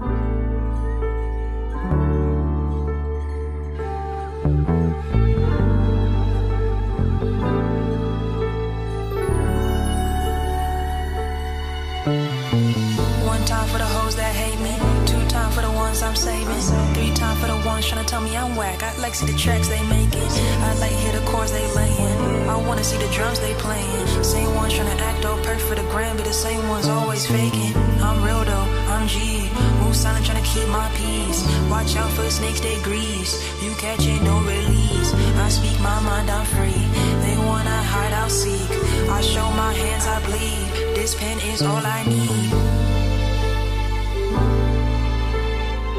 One time for the hoes that hate me, two time for the ones I'm saving, three time for the ones tryna tell me I'm whack. I like see the tracks they making, I like hear the chords they laying, I wanna see the drums they playing. Same ones tryna act all perfect for the gram, but the same ones always faking. I'm real though, I'm G, move silent tryna keep my peace. Watch out for snakes, they grease, you catch it, no release. I speak my mind, I'm free, they wanna hide, I'll seek. I show my hands, I bleed, this pen is all I need.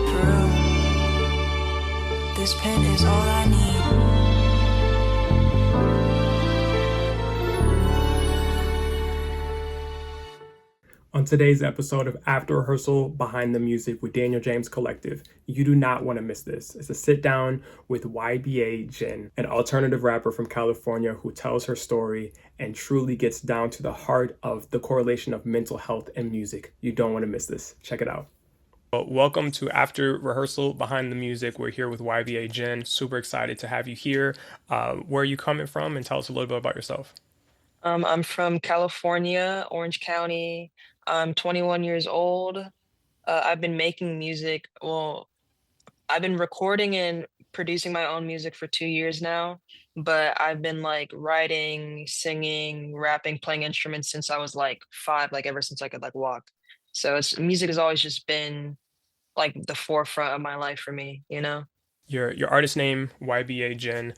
For real, this pen is all I need. On today's episode of After Rehearsal Behind the Music with Daniel James Collective, you do not want to miss this. It's a sit down with YBAGENN, an alternative rapper from California who tells her story and truly gets down to the heart of the correlation of mental health and music. You don't want to miss this. Check it out. Well, welcome to After Rehearsal Behind the Music. We're here with YBAGENN. Super excited to have you here. Where are you coming from? And tell us a little bit about yourself. I'm from California, Orange County. I'm 21 years old. I've been making music. Well, I've been recording and producing my own music for 2 years now, but I've been like writing, singing, rapping, playing instruments since I was like 5, like ever since I could like walk. So it's music has always just been like the forefront of my life for me, you know? Your artist name, YBAGENN,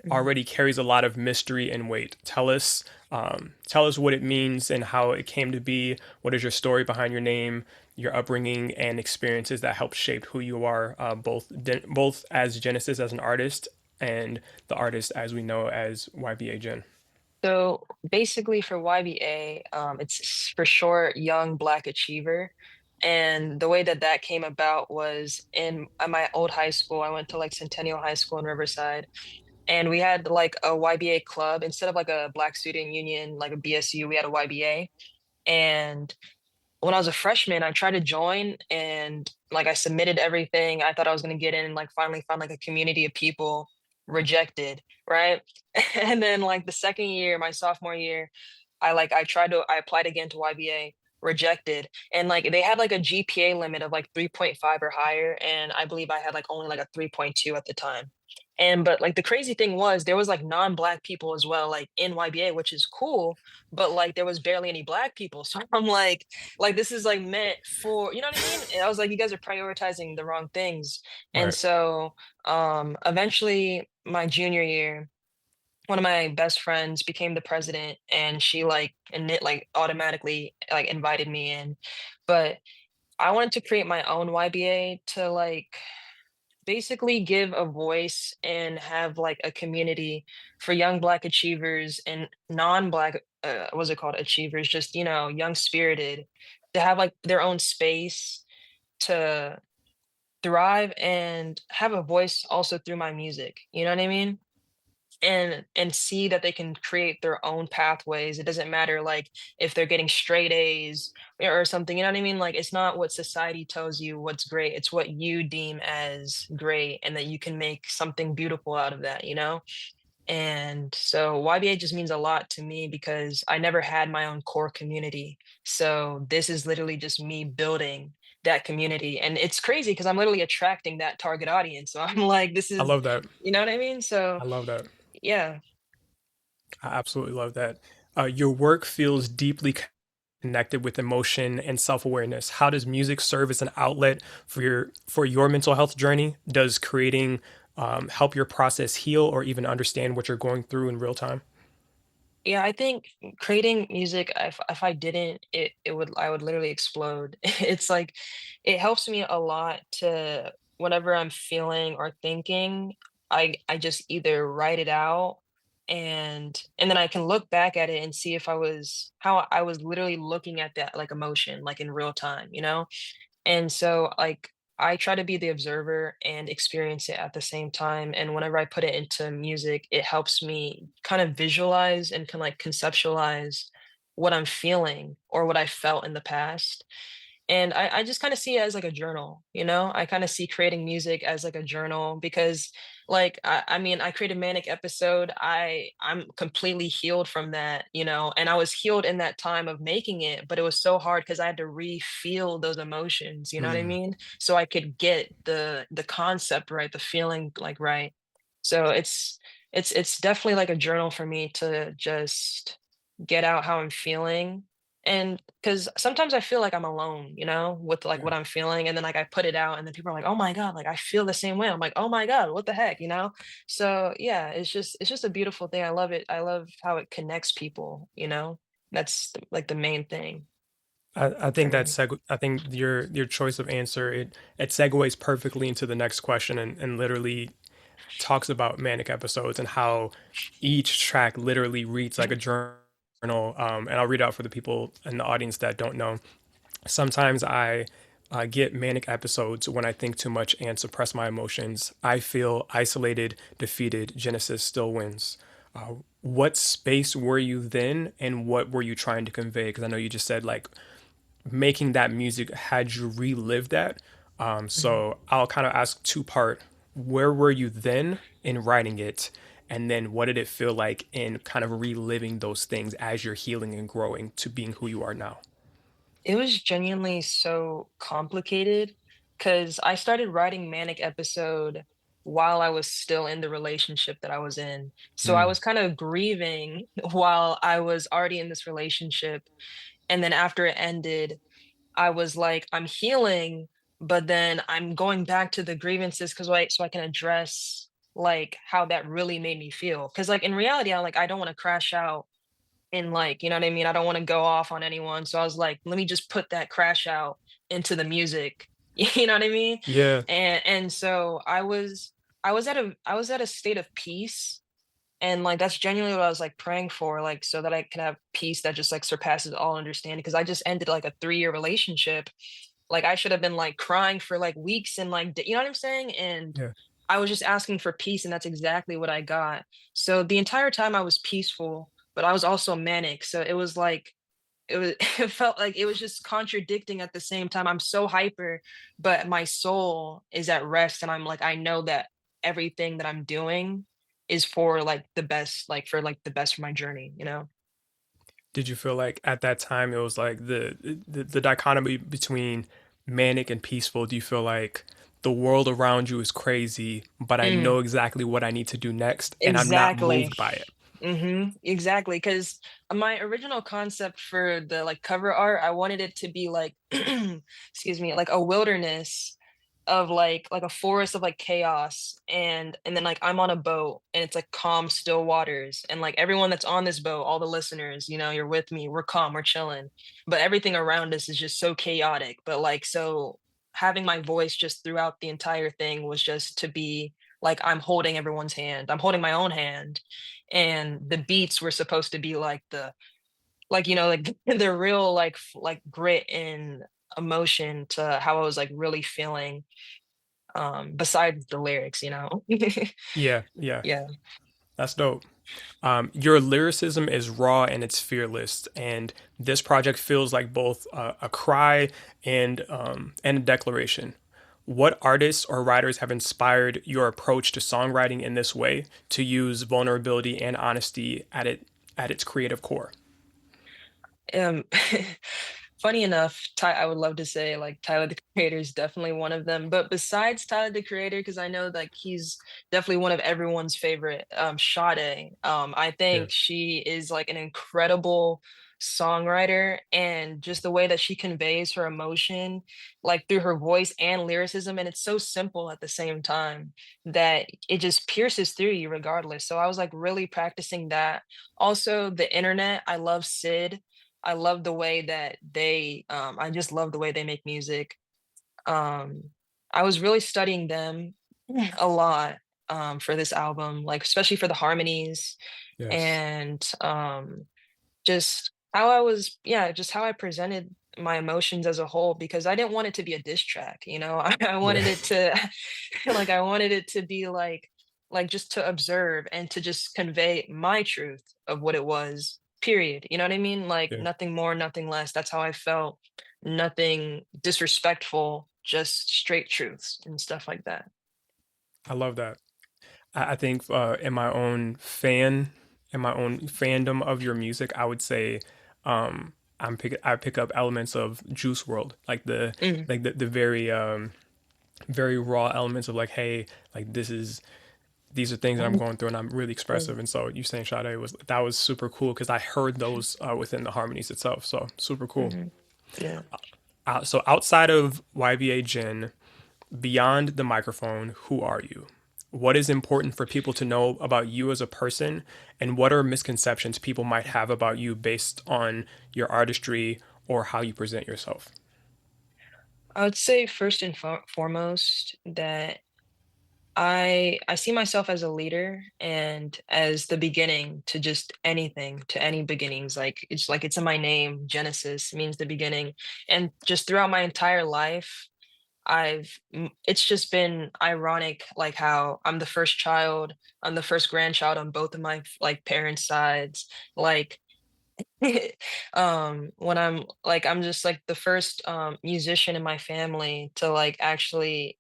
already carries a lot of mystery and weight. Tell us what it means and how it came to be. What is your story behind your name, your upbringing, and experiences that helped shape who you are, both as Genesis as an artist and the artist as we know as YBAGENN. So basically for YBA, it's for short, Young Black Achiever. And the way that that came about was in at my old high school. I went to like Centennial High School in Riverside, and we had like a YBA club instead of like a Black Student Union, like a BSU. We had a YBA, and when I was a freshman, I tried to join and like I submitted everything. I thought I was gonna get in and like finally found like a community of people rejected, right? And then like the second year, my sophomore year, I applied again to YBA, rejected. And like they had like a GPA limit of like 3.5 or higher. And I believe I had like only like a 3.2 at the time. And but like the crazy thing was there was like non-black people as well, like in YBA, which is cool, but like there was barely any black people. So I'm like this is like meant for, you know what I mean? And I was like, you guys are prioritizing the wrong things. And Right. so eventually my junior year, one of my best friends became the president, and she like and it like automatically like invited me in. But I wanted to create my own YBA to like basically give a voice and have like a community for young black achievers and non-black what's it called, achievers, just young spirited, to have like their own space to thrive and have a voice also through my music, you know what I mean? And see that they can create their own pathways. It doesn't matter like if they're getting straight A's or something, you know what I mean? Like it's not what society tells you what's great, it's what you deem as great, and that you can make something beautiful out of that, you know? And so YBA just means a lot to me because I never had my own core community. So this is literally just me building that community. And it's crazy because I'm literally attracting that target audience. So I'm like, this I is, love that. you know what I mean? So I love that. yeah. I absolutely love that. Your work feels deeply connected with emotion and self-awareness. How does music serve as an outlet for your mental health journey? Does creating help your process heal or even understand what you're going through in real time? Yeah, I think creating music, if I didn't, it would I would literally explode. It's like it helps me a lot to whatever I'm feeling or thinking, I just either write it out, and then I can look back at it and see if I was how I was literally looking at that like emotion, like in real time, you know? And so, like, I try to be the observer and experience it at the same time. And whenever I put it into music, it helps me kind of visualize and can like conceptualize what I'm feeling or what I felt in the past. And I just kind of see it as like a journal, you know? I kind of see creating music as like a journal because like I mean I created Manic Episode. I'm completely healed from that, you know, and I was healed in that time of making it, but it was so hard because I had to re-feel those emotions, you know what I Mm. mean? So I could get the concept right, the feeling like right. So it's definitely like a journal for me to just get out how I'm feeling. And because sometimes I feel like I'm alone, you know, with like Yeah. what I'm feeling, and then like I put it out, and then people are like, "Oh my god, like I feel the same way." I'm like, "Oh my god, what the heck," you know? So yeah, it's just a beautiful thing. I love it. I love how it connects people, you know? That's like the main thing I for think me. I think your choice of answer, it segues perfectly into the next question, and literally talks about manic episodes and how each track literally reads like a journal. And I'll read out for the people in the audience that don't know. Sometimes I get manic episodes when I think too much and suppress my emotions. I feel isolated, defeated. Genesis still wins. What space were you then, and what were you trying to convey? Because I know you just said like making that music had you relive that. Mhm. So I'll kind of ask two part. Where were you then in writing it? And then what did it feel like in kind of reliving those things as you're healing and growing to being who you are now? It was genuinely so complicated because I started writing Manic Episode while I was still in the relationship that I was in. So I Mm, was kind of grieving while I was already in this relationship. And then after it ended, I was like, I'm healing, but then I'm going back to the grievances because like so I can address like how that really made me feel. Cause like in reality, I don't want to crash out and like, you know what I mean? I don't wanna go off on anyone, so I was like, "Let me just put that crash out into the music." You know what I mean? yeah. And so I was at a state of peace, and, like, that's genuinely what I was, like, praying for, like, so that I could have peace that just, like, surpasses all understanding. Because I just ended, like, a 3-year relationship. Like, I should have been, like, crying for, like, weeks and, like, d you know what I'm saying? And Yeah. I was just asking for peace, and that's exactly what I got. So the entire time I was peaceful, but I was also manic. So it was like it was it felt like it was just contradicting at the same time. I'm so hyper, but my soul is at rest, and I'm like I know that everything that I'm doing is for like the best, like for like the best for my journey, you know? Did you feel like at that time it was like the dichotomy between manic and peaceful? Do you feel like the world around you is crazy, but I Mm, know exactly what I need to do next, and I'm not exactly. moved by it? Exactly. Because my original concept for the, like, cover art, I wanted it to be like, excuse me, like a wilderness of, like a forest of, like, chaos, and then, like, I'm on a boat, and it's, like, calm, still waters, and, like, everyone that's on this boat, all the listeners, you know, you're with me, we're calm, we're chilling, but everything around us is just so chaotic, but, like, so having my voice just throughout the entire thing was just to be like, I'm holding everyone's hand, I'm holding my own hand, and the beats were supposed to be like like you know like the real like like grit and emotion to how I was like really feeling besides the lyrics, you know. Yeah, yeah, Yeah. that's dope. Your lyricism is raw and it's fearless, and this project feels like both a cry and a declaration. What artists or writers have inspired your approach to songwriting in this way to use vulnerability and honesty at its creative core? um Funny enough, I would love to say like Tyler the Creator is definitely one of them. But besides Tyler the Creator, because I know like he's definitely one of everyone's favorite, Sade. I Yeah, think she is like an incredible songwriter, and just the way that she conveys her emotion, like through her voice and lyricism, and it's so simple at the same time that it just pierces through you regardless. So I was like really practicing that. Also, the internet, I love Sid. I love the way that I just love the way they make music. Um, I was really studying them a lot, for this album, like, especially for the harmonies yes, and, just how I was yeah, just how I presented my emotions as a whole because I didn't want it to be a diss track, you know? I yeah, wanted it to like, I wanted it to be like, just to observe and to just convey my truth of what it was, period, you know what I mean? Like, yeah. nothing more, nothing less, that's how I felt. nothing disrespectful, just straight truths and stuff like that. I love that. I think in my own fandom of your music, I would say I pick up elements of Juice World, like Mm, the very very raw elements of like, hey, like these are things that I'm going through and I'm really mm, expressive. And so you saying Sade was super cool because I heard those within the harmonies itself. So super cool. mhm. Yeah. So outside of YBA Gen, beyond the microphone, who are you? What is important for people to know about you as a person? And what are misconceptions people might have about you based on your artistry or how you present yourself? I would say first and foremost that I see myself as a leader and as the beginning to just anything, to any beginnings. Like it's in my name, Genesis means the beginning. And just throughout my entire life, it's just been ironic like how I'm the first child, I'm the first grandchild on both of my like parents' sides. Like when I'm just like the first musician in my family to like actually,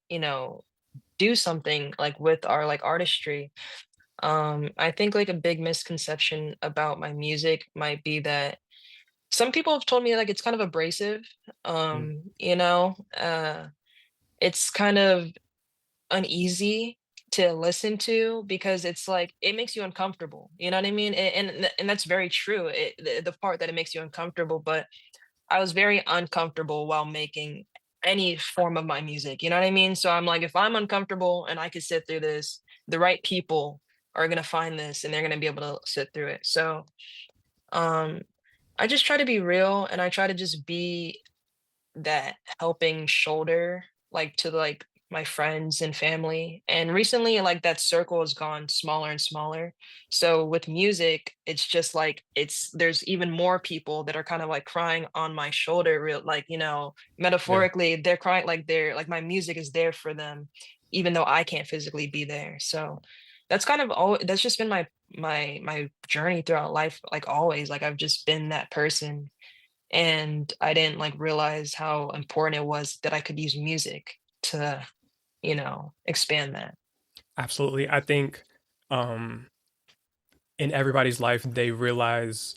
do something like with our like artistry. I think like a big misconception about my music might be that some people have told me like it's kind of abrasive. Mm, It's kind of uneasy to listen to because it's like it makes you uncomfortable. You know what I mean? And that's very true. The part that it makes you uncomfortable, but I was very uncomfortable while making any form of my music. You know what I mean? So I'm like, if I'm uncomfortable and I could sit through this, the right people are gonna find this and they're gonna be able to sit through it. So um I just try to be real and I try to just be that helping shoulder like to like my friends and family, and recently like that circle has gone smaller and smaller. So with music it's just like there's even more people that are kind of like crying on my shoulder, real like, yeah, metaphorically they're crying, like they're like my music is there for them even though I can't physically be there. So that's kind of all, that's just been my journey throughout life, like always, like I've just been that person, and I didn't like realize how important it was that I could use music to, expand that. absolutely. I think um, in everybody's life, they realize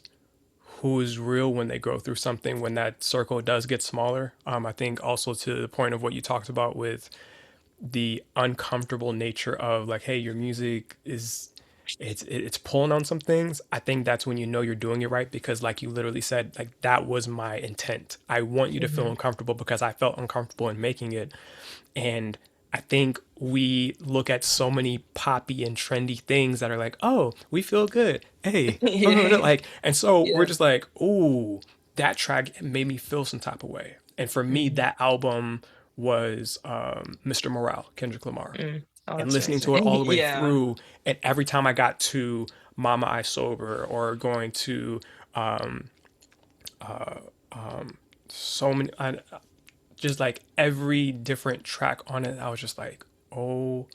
who is real when they go through something, when that circle does get smaller. I think also to the point of what you talked about with the uncomfortable nature of like, hey, your music is it's pulling on some things. I think that's when you know you're doing it right because like you literally said, like that was my intent. I want you to feel Mhm. uncomfortable because I felt uncomfortable in making it. And I think we look at so many poppy and trendy things that are like, oh, we feel good. Hey, Yeah. like, and so we're Yeah. just like, ooh, that track made me feel some type of way. And for me, Mhm. that album was Mr. Morale, Kendrick Lamar. Mm. Oh, And that's listening amazing. to it all the way Yeah. through, and every time I got to Mama I Sober or going to so many, just like every different track on it, I was just like, oh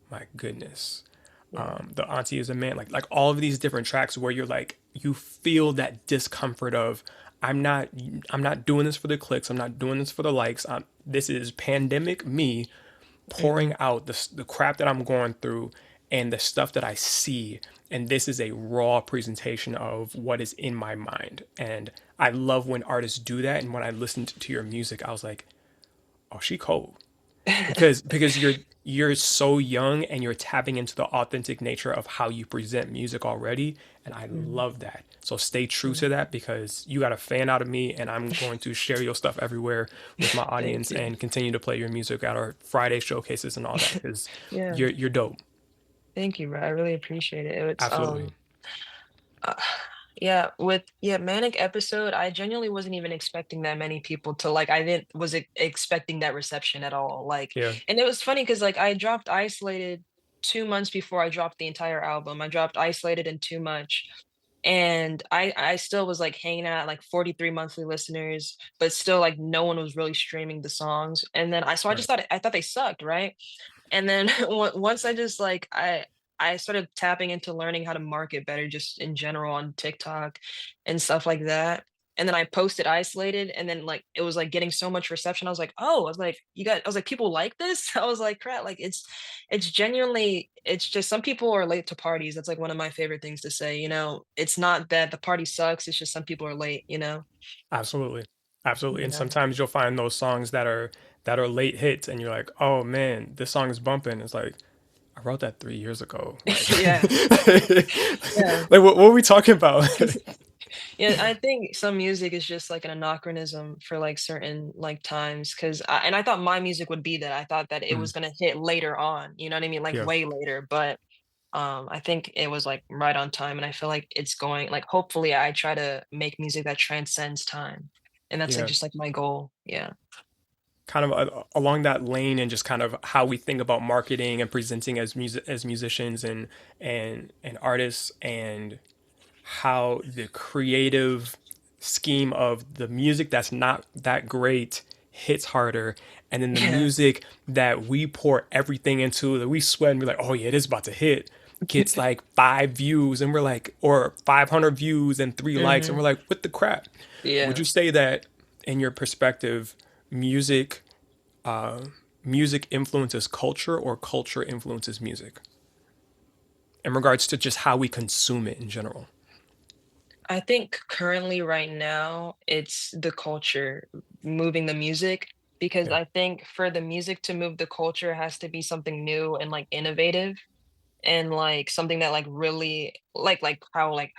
my goodness. Yeah. The Auntie is a Man, like all of these different tracks where you're like, you feel that discomfort of, I'm not, I'm not doing this for the clicks. I'm not doing this for the likes. This is pandemic me pouring Mhm. out the crap that I'm going through and the stuff that I see. And this is a raw presentation of what is in my mind. And I love when artists do that. And when I listened to your music, I was like, oh, she cold because you're so young and you're tapping into the authentic nature of how you present music already, and I Mhm. love that. So stay true Yeah. to that because you got a fan out of me, and I'm going to share your stuff everywhere with my Thank audience you. and continue to play your music at our Friday showcases and all that because Yeah. you're dope. Thank you, bro. I really appreciate it. Absolutely. Uh, yeah, Manic Episode, I genuinely wasn't even expecting that many people to like, I didn't was expecting that reception at all. Like, Yeah. and it was funny because like I dropped Isolated 2 months before I dropped the entire album. I dropped Isolated and Too Much. And I still was like hanging out at, like 43 monthly listeners, but still like no one was really streaming the songs. And then I Right. just thought they sucked, right? And then once I just like I started tapping into learning how to market better just in general on TikTok and stuff like that. and then I posted isolated, and then like it was like getting so much reception. I was like, oh, I was like, you got, I was like, people like this. I was like, crap, like it's genuinely, it's just some people are late to parties. That's like one of my favorite things to say. It's not that the party sucks. It's just some people are late. Absolutely. Absolutely. And Yeah. sometimes you'll find those songs that are late hits and you're like, "Oh man, this song is bumping." It's like, "I wrote that 3 years ago." Like Yeah. Yeah. like what are we talking about? Yeah, I think some music is just like an anachronism for like certain like times because and I thought my music would be that. I thought that it Mm, was gonna hit later on, you know what I mean? Like yeah. way later. But I think it was like right on time and I feel like it's going like hopefully I try to make music that transcends time. And that's like Yeah. just like my goal. Yeah. Kind of along that lane and just kind of how we think about marketing and presenting as musicians and artists and how the creative scheme of the music that's not that great hits harder and then the Yeah. music that we pour everything into that we sweat and be like, oh yeah, it is about to hit, gets like 5 views and we're like, or 500 views and 3 likes and Hmm. we're like, what the crap. Would Yeah. you say that in your perspective, music music influences culture or culture influences music in regards to just how we consume it in general? I think currently right now it's the culture moving the music because Yeah, I think for the music to move the culture it has to be something new and like innovative and like something that like really like how like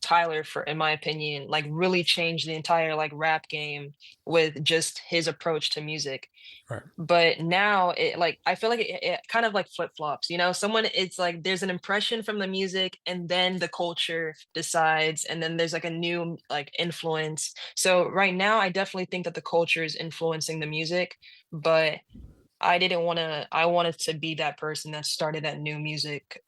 Tyler for in my opinion like really changed the entire like rap game with just his approach to music. right, But now it like I feel like it kind of like flip-flops, someone it's like there's an impression from the music and then the culture decides and then there's like a new like influence. So right now I definitely think that the culture is influencing the music, but I wanted to be that person that started that new music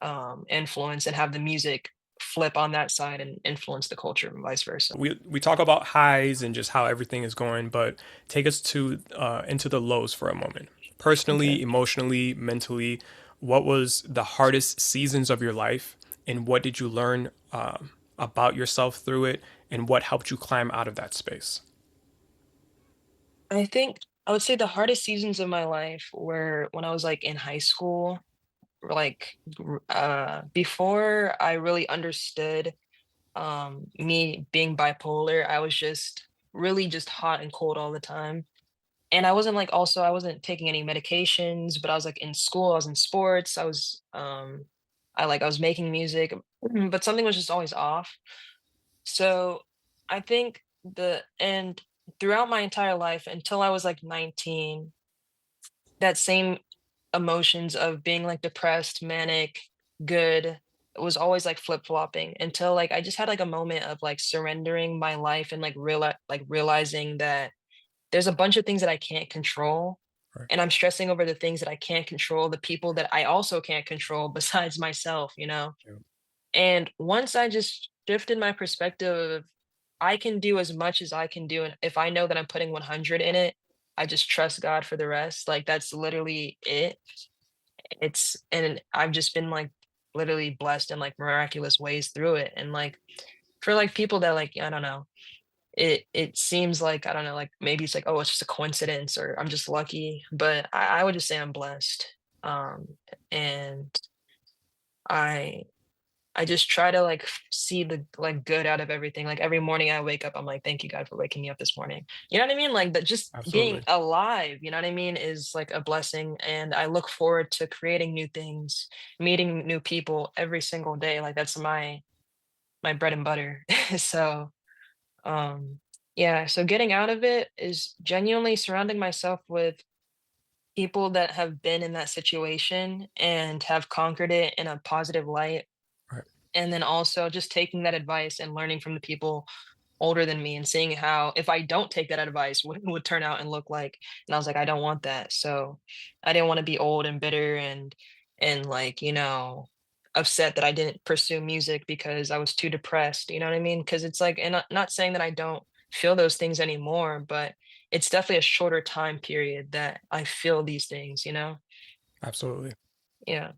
influence and have the music flip on that side and influence the culture and vice versa. we talk about highs and just how everything is going, but take us to into the lows for a moment. Okay. Personally, emotionally, mentally, what was the hardest seasons of your life, and what did you learn about yourself through it, and what helped you climb out of that space? I think I would say the hardest seasons of my life were when I was like in high school, like before I really understood me being bipolar, I was just really just hot and cold all the time. And I wasn't like also I wasn't taking any medications, but I was like in school, I was in sports, I was making music, but something was just always off. So I think the and throughout my entire life until I was like 19, that same emotions of being like depressed, manic, good was always like flip-flopping until like I just had like a moment of like surrendering my life and like realizing that there's a bunch of things that I can't control. Right. And I'm stressing over the things that I can't control, the people that I also can't control besides myself, Yeah. And once I just shifted my perspective of I can do as much as I can do. And if I know that I'm putting 100 in it, I just trust God for the rest. Like that's literally it. And I've just been like literally blessed in like miraculous ways through it. And like for like people that like, I don't know, it seems like I don't know, like maybe it's like, oh, it's just a coincidence or I'm just lucky. But I would just say I'm blessed. Um and I I just try to like see the like good out of everything. Like every morning I wake up, I'm like, thank you God for waking me up this morning. You know what I mean? Like that just being Absolutely. alive, you know what I mean, is like a blessing. And I look forward to creating new things, meeting new people every single day. Like that's my bread and butter. So yeah, so getting out of it is genuinely surrounding myself with people that have been in that situation and have conquered it in a positive light Right. and then also just taking that advice and learning from the people older than me and seeing how if I don't take that advice, what it would turn out and look like. And I was like, I don't want that. So I didn't want to be old and bitter and like, upset that I didn't pursue music because I was too depressed. You know what I mean? Because it's like, and not saying that I don't feel those things anymore, but it's definitely a shorter time period that I feel these things. Absolutely. Yeah.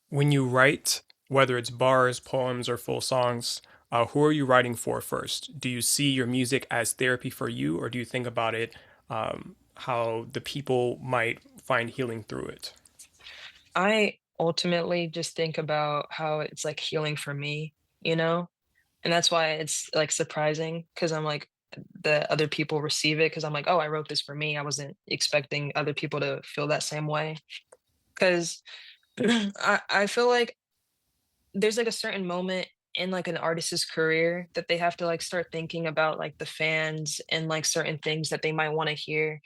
When you write, whether it's bars, poems, or full songs, who are you writing for first? Do you see your music as therapy for you, or do you think about it how the people might find healing through it? I ultimately just think about how it's like healing for me, you know? And that's why it's like surprising because I'm like, the other people receive it because I'm like, oh, I wrote this for me. I wasn't expecting other people to feel that same way. Because I feel like there's like a certain moment in like an artist's career that they have to like start thinking about like the fans and like certain things that they might want to hear.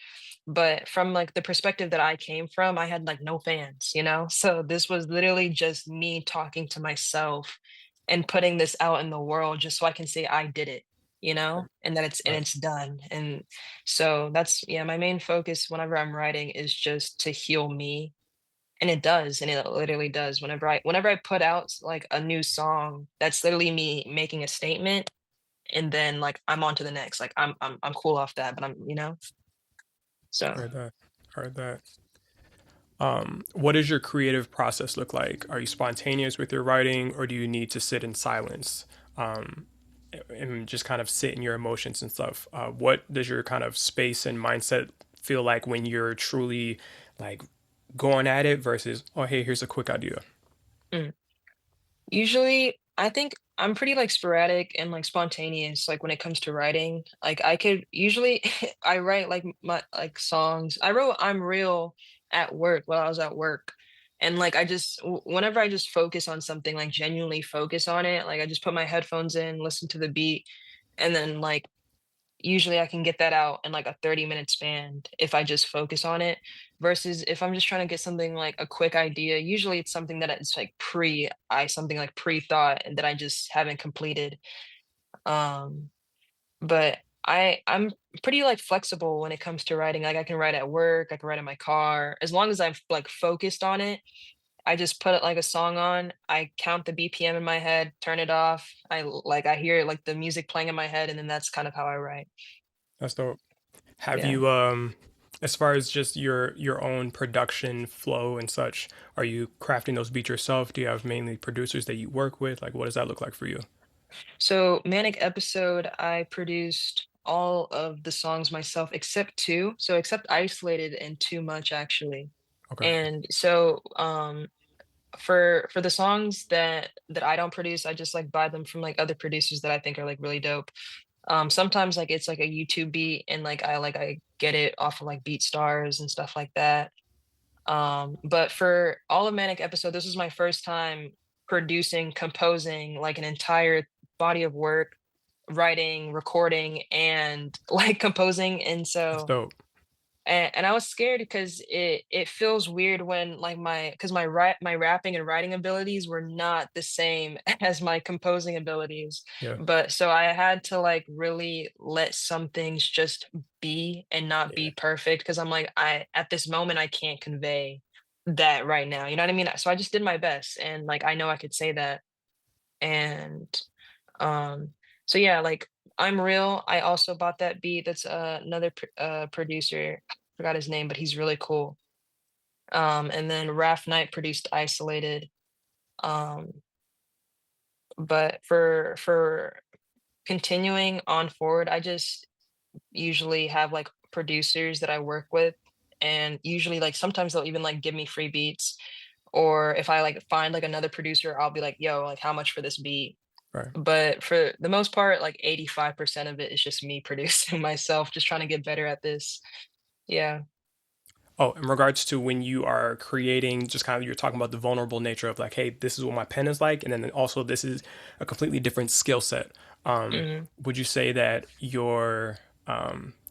But from like the perspective that I came from, I had like no fans, you know? So this was literally just me talking to myself and putting this out in the world just so I can say I did it, you know? And that Right. it's done. And so that's yeah, my main focus whenever I'm writing is just to heal me, and it does, and it literally does. Whenever I put out like a new song, that's literally me making a statement, and then like I'm on to the next. Like I'm cool off that, but I'm so. Heard that. Heard that. What does your creative process look like? Are you spontaneous with your writing, or do you need to sit in silence um, and just kind of sit in your emotions and stuff? What does your kind of space and mindset feel like when you're truly like going at it versus, oh, hey, here's a quick idea? Mm. Usually, I think I'm pretty like sporadic and like spontaneous, like when it comes to writing. Like I could usually I write like my like songs. I wrote I'm Real at work while I was at work. And like whenever I just focus on something, like genuinely focus on it, like I just put my headphones in, listen to the beat, and then like usually I can get that out in like a 30-minute span if I just focus on it, versus if I'm just trying to get something like a quick idea, usually it's something that it's like something like pre-thought and that I just haven't completed. Um, but I'm pretty like flexible when it comes to writing. Like I can write at work, I can write in my car. As long as I've like focused on it, I just put it like a song on, I count the BPM in my head, turn it off. I hear like the music playing in my head, and then that's kind of how I write. That's dope. Have Yeah. you, as far as just your own production flow and such, are you crafting those beats yourself? Do you have mainly producers that you work with? Like, what does that look like for you? So Manic Episode, I produced all of the songs myself except two. So except Isolated and Too Much actually. Okay. And so for the songs that I don't produce, I just like buy them from like other producers that I think are like really dope. Sometimes like it's like a YouTube beat and I get it off of like BeatStars and stuff like that. But for all of Manic Episode, this was my first time producing, composing like an entire body of work, writing, recording, and like composing. And That's so, dope. and I was scared because it feels weird when like because my rapping and writing abilities were not the same as my composing abilities. Yeah. But so I had to like really let some things just be and not Yeah. be perfect because I'm like I at this moment I can't convey that right now. You know what I mean? So I just did my best, and like I know I could say that. And um so yeah, like I'm Real. I also bought that beat. That's another producer. I forgot his name, but he's really cool. And then Raf Knight produced Isolated. Um, but for continuing on forward, I just usually have like producers that I work with, and usually like sometimes they'll even like give me free beats, or if I like find like another producer, I'll be like, "Yo, like how much for this beat?" Right. But for the most part, like 85% of it is just me producing myself, just trying to get better at this. Yeah. Oh, in regards to when you are creating, just kind of you're talking about the vulnerable nature of like, hey, this is what my pen is like, and then also this is a completely different skill set. Mhm. Would you say that you're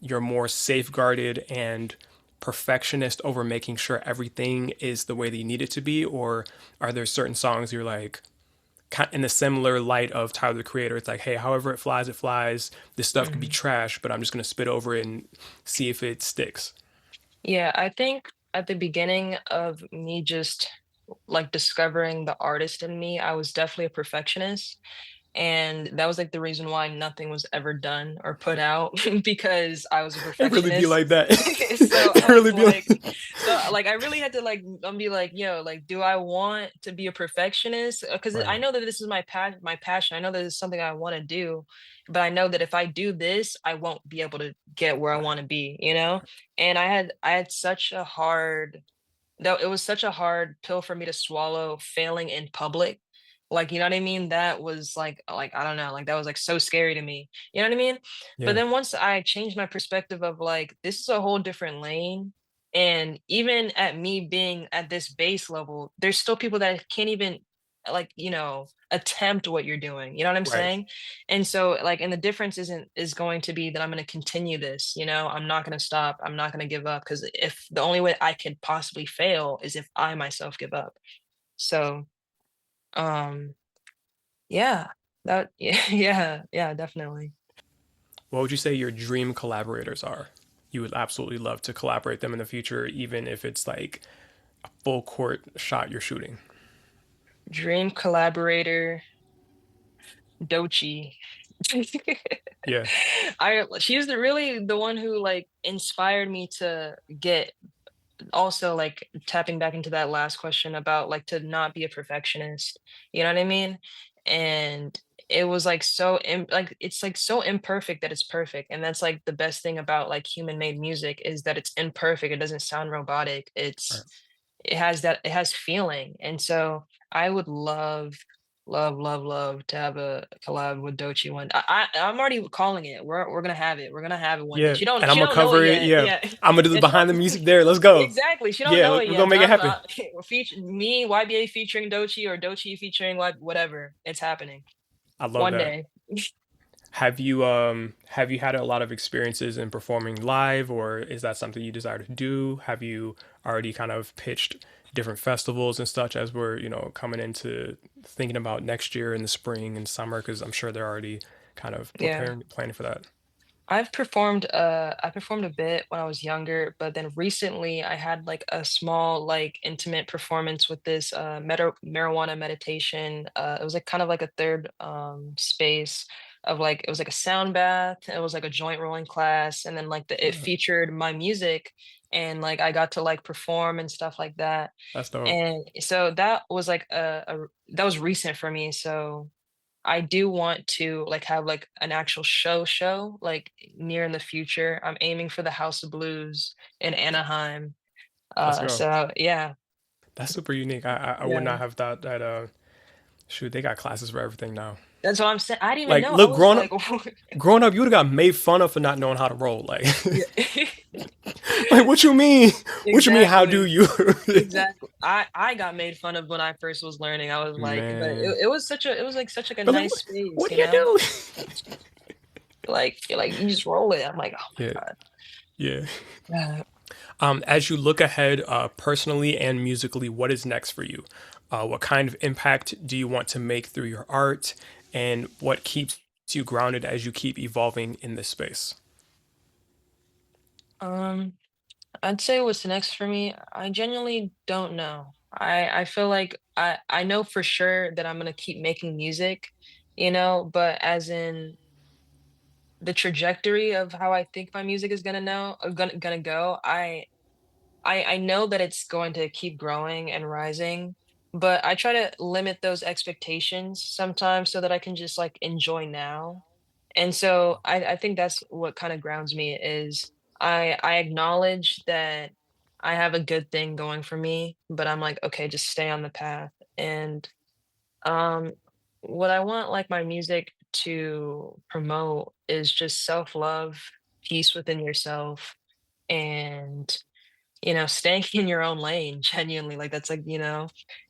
more safeguarded and perfectionist over making sure everything is the way that you need it to be, or are there certain songs you're like in a similar light of Tyler the Creator? It's like, hey, however it flies, it flies. This stuff could be Mhm. trash, but I'm just gonna spit over it and see if it sticks. Yeah, I think at the beginning of me just like discovering the artist in me, I was definitely a perfectionist. and that was like the reason why nothing was ever done or put out because I was a It really be perfectionist. like that. So It I was really be like, like I really had to like be like, yo, like, do I want to be a perfectionist? Because I right, know that this is my passion. I know that it's something I want to do, but I know that if I do this, I won't be able to get where I right, want to be, you know? And I had such a hard though it was such a hard pill for me to swallow failing in public. Like, you know what I mean? That was like, I don't know, like that was like so scary to me. You know what I mean? But yeah, then once I changed my perspective of like this is a whole different lane. And even at me being at this base level, there's still people that can't even like, attempt what you're doing. You know what I'm right. saying? And so like, and the difference is going to be that I'm going to continue this, I'm not going to stop. I'm not going to give up because if the only way I could possibly fail is if I myself give up. So, um, yeah, yeah, definitely. What would you say your dream collaborators are? You would absolutely love to collaborate them in the future, even if it's like a full court shot you're shooting. Dream collaborator, Dochi. Yeah, She's really the one who like inspired me to get also like tapping back into that last question about like to not be a perfectionist, you know what I mean? And it was like like it's like so imperfect that it's perfect, and that's like the best thing about like human made music is that it's imperfect. It doesn't sound robotic. right. It has feeling. And so I would love to have a collab with Dochi one. I'm already calling it. We're gonna have it. We're gonna have it one day. Yeah, She and don't I'm she gonna don't know it cover it. yet. Yeah, Yeah. I'm gonna do the Yeah, she behind the don't music there. Let's go. exactly. She don't Yeah, know it we're yet, gonna but make it happen. we're me, YBA featuring Dochi or Dochi featuring whatever. It's happening I love one that. day. Have you had a lot of experiences in performing live, or is that something you desire to do? Have you already kind of pitched different festivals and such as we're, coming into thinking about next year in the spring and summer? Because I'm sure they're already kind of Yeah. preparing, planning for that. I performed a bit when I was younger, but then recently I had like a small like intimate performance with this marijuana meditation. It was like kind of like a third space of like it was like a sound bath, it was like a joint rolling class, and then like it Uh, featured my music, and like I got to like perform and stuff like that. that's dope. And so that was like that was recent for me. So I do want to like have like an actual show like near in the future. I'm aiming for the House of Blues in Anaheim. Let's go. So yeah, That's super unique. I would yeah. not have thought that. Shoot, they got classes for everything now. That's what I'm saying. I didn't even Like, know. I look, was growing up, like, growing up, you would have got made fun of for not knowing how to roll. Like, yeah, like what you mean? What you mean? How do exactly. you? Exactly. I got made fun of when I first was learning. I was like, but Man, it was it was like such like a but like, nice space, what do you do? Like you just roll it. I'm like, oh Yeah, my God. yeah. Yeah. As you look ahead, personally and musically, what is next for you? What kind of impact do you want to make through your art, and what keeps you grounded as you keep evolving in this space? Um, I'd say what's next for me, I genuinely don't know. I feel like I know for sure that I'm gonna keep making music, but as in the trajectory of how I think my music is gonna go, I know that it's going to keep growing and rising, but I try to limit those expectations sometimes so that I can just like enjoy now. And so I think that's what kind of grounds me is I acknowledge that I have a good thing going for me, but I'm like, okay, just stay on the path. And um what I want like my music to promote is just self-love, peace within yourself, and staying in your own lane genuinely, like that's like,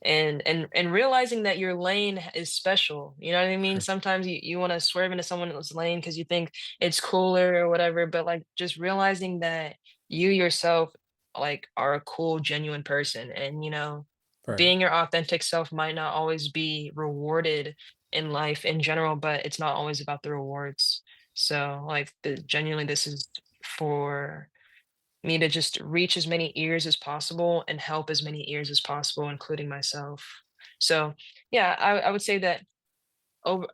and realizing that your lane is special. You know what I mean? Sure. Sometimes you want to swerve into someone else's lane because you think it's cooler or whatever, but like just realizing that you yourself like are a cool, genuine person, and Right. being your authentic self might not always be rewarded in life in general, but it's not always about the rewards. So like genuinely this is for me to just reach as many ears as possible and help as many ears as possible, including myself. So, yeah, I would say that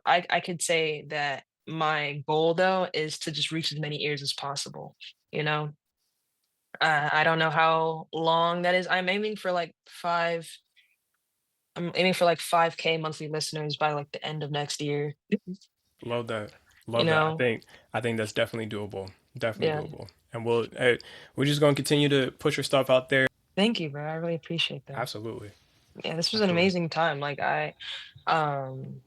I could say that my goal though is to just reach as many ears as possible, you know? I don't know how long that is. I'm aiming for like 5K monthly listeners by like the end of next year. Love that. You Love that. know? I think that's definitely doable. Definitely Yeah. doable. And we're just going to continue to push your stuff out there. Thank you, bro. I really appreciate that. Absolutely. Yeah, this was an Absolutely. amazing time. Um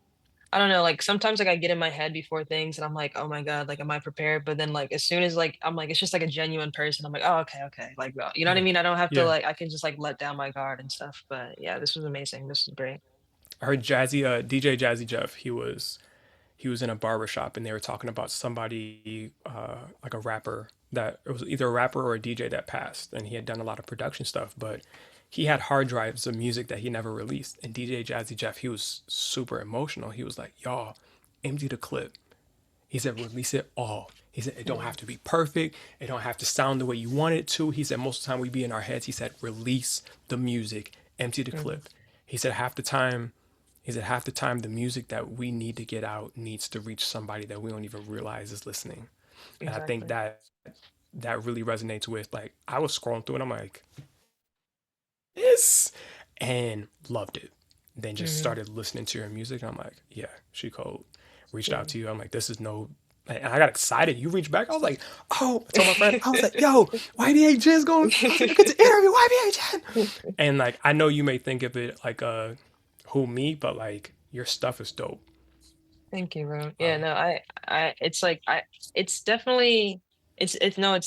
I don't know, like sometimes like I get in my head before things and I'm like, oh my God, like am I prepared? But then like as soon as like I'm like, it's just like a genuine person. I'm like, oh okay, okay. Like well, you know what I Yeah. mean? I don't have to Yeah. like I can just like let down my guard and stuff. But yeah, this was amazing. This was great. I heard DJ Jazzy Jeff, he was in a barber shop and they were talking about somebody like a rapper that it was either a rapper or a DJ that passed and he had done a lot of production stuff, but he had hard drives of music that he never released. And DJ Jazzy Jeff, he was super emotional. He was like, "Y'all, empty the clip." He said, "Release it all." He said, "It don't Mm, have to be perfect. It don't have to sound the way you want it to." He said, "Most of the time we be in our heads." He said, "Release the music, empty the mm, clip." He said, half the time the music that we need to get out needs to reach somebody that we don't even realize is listening." And I think exactly. that really resonates with, like, I was scrolling through and I'm like, this, and loved it. Then just Hmm. started listening to your music. And I'm like, yeah, she cold. Reached out Yeah. to you. I'm like, this is no. And I got excited. You reached back. I was like, oh, I told my friend, I was like, yo, YBAGENN's going. I was like, I get to interview YBAGENN. And like, I know you may think of it like, who me, but like, your stuff is dope. Thank you, bro. Yeah, Um, no, it's like, it's definitely, it's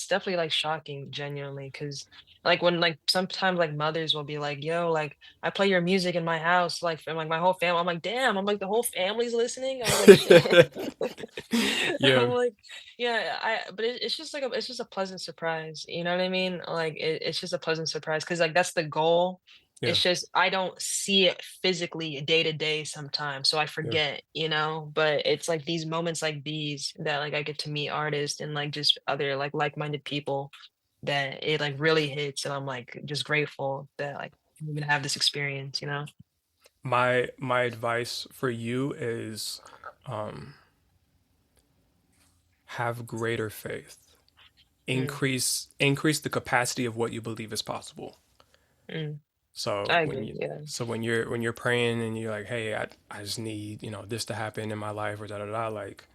definitely like shocking, genuinely, because like when like sometimes like mothers will be like, yo, like I play your music in my house, like from like my whole family. I'm like, damn, I'm like the whole family's listening. I was like, shit. I'm yeah, like, yeah, but it's just like it's just a pleasant surprise. You know what I mean? Like it's just a pleasant surprise because like that's the goal. yeah, It's just I don't see it physically day to day sometimes, so I yeah. forget, you know. But it's like these moments like these that like I get to meet artists and like just other like-minded people that it like really hits, and I'm like just grateful that like I'm gonna have this experience, you know. My advice for you is, um, have greater faith. Mm, Increase the capacity of what you believe is possible. mm, So I when agree. Yeah. when you're praying and you're like, hey, I just need, this to happen in my life or da da da, like,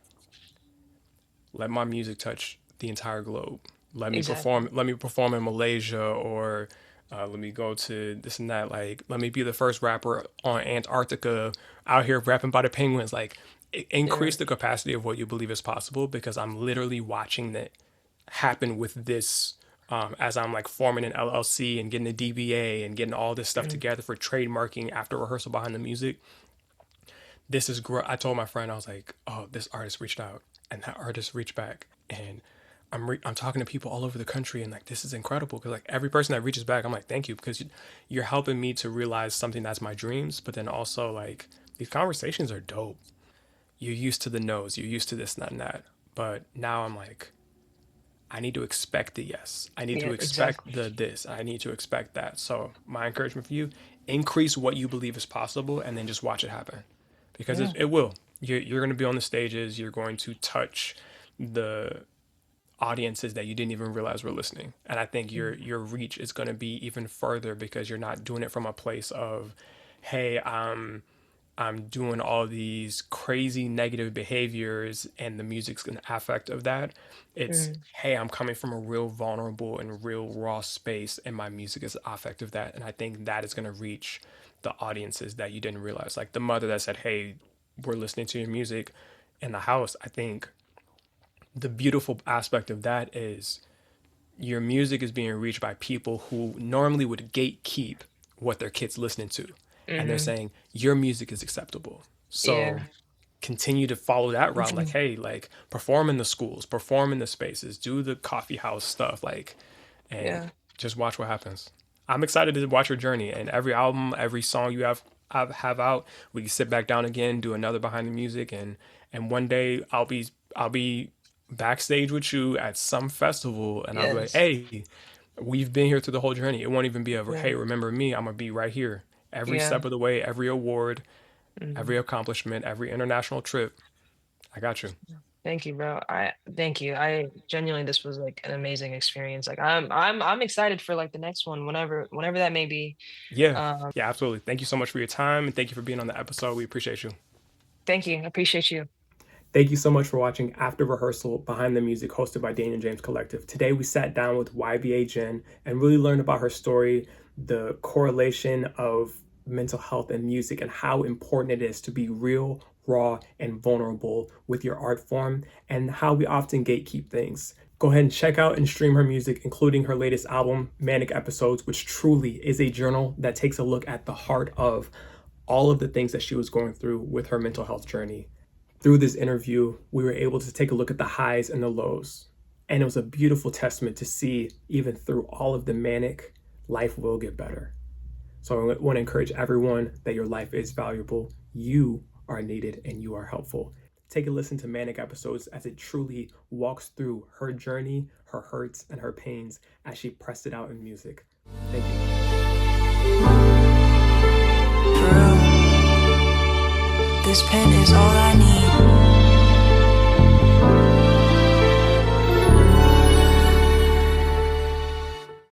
let my music touch the entire globe. Exactly. Let me perform in Malaysia, or let me go to this and that. Like, let me be the first rapper on Antarctica out here rapping by the penguins. Like, Yeah. increase the capacity of what you believe is possible, because I'm literally watching that happen with this, as I'm like forming an LLC and getting a DBA and getting all this stuff Mm, together for trademarking After Rehearsal behind the music. This is great. I told my friend, I was like, oh, this artist reached out, and that artist reached back, and I'm talking to people all over the country, and like, this is incredible, because like every person that reaches back, I'm like, thank you, because you're helping me to realize something that's my dreams, but then also like, these conversations are dope. You're used to the no's, you're used to this, that, and that, but now I'm like, I need to expect the yes. I need to yeah. expect Exactly. the this. I need to expect that. So my encouragement for you: increase what you believe is possible, and then just watch it happen, because Yeah. it will. You're going to be on the stages. You're going to touch the audiences that you didn't even realize were listening. And I think Mm, your reach is going to be even further, because you're not doing it from a place of, hey, I'm doing all these crazy negative behaviors and the music's an affect of that. It's, mm, hey, I'm coming from a real vulnerable and real raw space, and my music is affect of that. And I think that is going to reach the audiences that you didn't realize. Like the mother that said, hey, we're listening to your music in the house. I think the beautiful aspect of that is your music is being reached by people who normally would gatekeep what their kids listening to, and they're mhm. saying your music is acceptable. So Yeah. continue to follow that route, like, hey, like, perform in the schools, perform in the spaces, do the coffee house stuff, like, and Yeah. just watch what happens. I'm excited to watch your journey, and every album, every song you have out, we can sit back down again, do another behind the music, and one day I'll be backstage with you at some festival, and I'll be like, Yes. hey, we've been here through the whole journey. It won't even be a, Yeah. hey, remember me? I'm gonna be right here every Yeah. step of the way, every award. every accomplishment, every international trip. I got you. Thank you, bro. I thank you. I genuinely, this was like an amazing experience. Like I'm excited for like the next one, whenever that may be. Yeah. Um, Yeah, absolutely. Thank you so much for your time and thank you for being on the episode. We appreciate you. Thank you. I appreciate you. Thank you so much for watching After Rehearsal Behind the Music, hosted by Daniel James Collective. Today we sat down with YBAGENN and really learned about her story, the correlation of mental health and music, and how important it is to be real, raw, and vulnerable with your art form, and how we often gatekeep things. Go ahead and check out and stream her music, including her latest album, Manic Episodes, which truly is a journal that takes a look at the heart of all of the things that she was going through with her mental health journey. Through this interview, we were able to take a look at the highs and the lows. And it was a beautiful testament to see, even through all of the manic, life will get better. So I want to encourage everyone that your life is valuable, you are needed, and you are helpful. Take a listen to Manic Episodes as it truly walks through her journey, her hurts, and her pains as she pressed it out in music. Thank you. This pen is all I need.